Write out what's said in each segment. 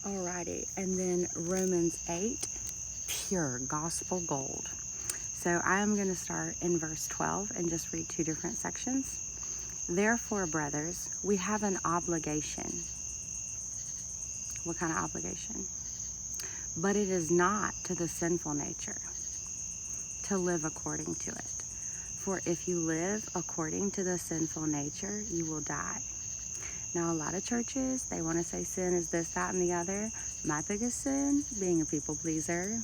Alrighty, and then Romans 8, pure gospel gold. So I am going to start in verse 12 and just read two different sections. Therefore, brothers, we have an obligation. What kind of obligation? But it is not to the sinful nature to live according to it. For if you live according to the sinful nature, you will die. Now, a lot of churches, they want to say sin is this, that, and the other. My biggest sin, being a people pleaser,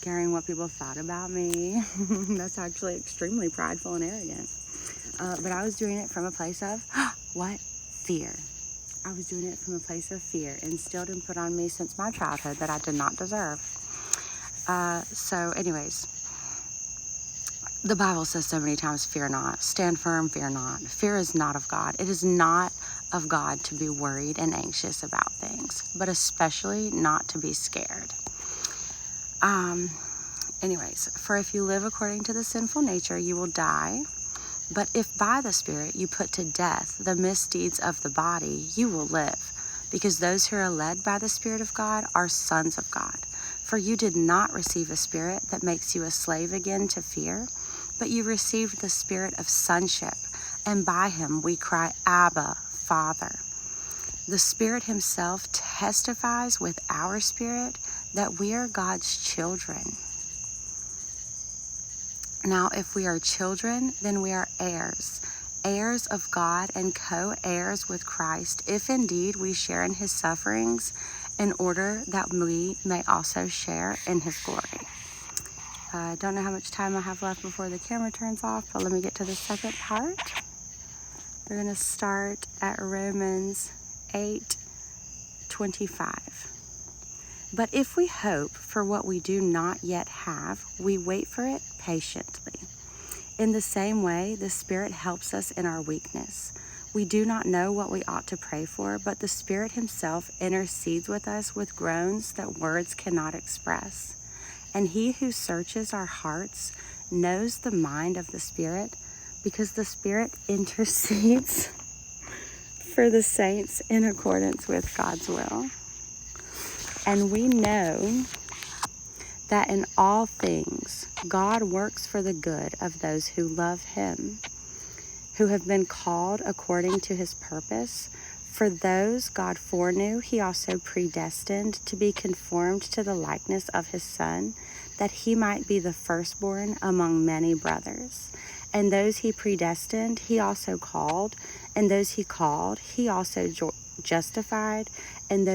caring what people thought about me. That's actually extremely prideful and arrogant. But I was doing it from a place of, what? Fear. I was doing it from a place of fear, instilled and put on me since my childhood that I did not deserve. So anyways, the Bible says so many times, fear not. Stand firm, fear not. Fear is not of God. It is not of God to be worried and anxious about things, but especially not to be scared. Anyways, for if you live according to the sinful nature, you will die. But if by the Spirit you put to death the misdeeds of the body, you will live. Because those who are led by the Spirit of God are sons of God. For you did not receive a spirit that makes you a slave again to fear, but you received the spirit of sonship, and by him we cry, Abba, Father. The Spirit himself testifies with our spirit that we are God's children. Now, if we are children, then we are heirs, heirs of God and co-heirs with Christ, if indeed we share in his sufferings, in order that we may also share in his glory. I don't know how much time I have left before the camera turns off, but let me get to the second part. We're going to start at Romans 8:25. But if we hope for what we do not yet have, we wait for it patiently. In the same way, the Spirit helps us in our weakness. We do not know what we ought to pray for, but the Spirit himself intercedes with us with groans that words cannot express. And he who searches our hearts knows the mind of the Spirit, because the Spirit intercedes for the saints in accordance with God's will. And we know that in all things God works for the good of those who love him, who have been called according to his purpose. For those God foreknew, he also predestined to be conformed to the likeness of his Son, that he might be the firstborn among many brothers. And those he predestined, he also called. And those he called, he also justified. And those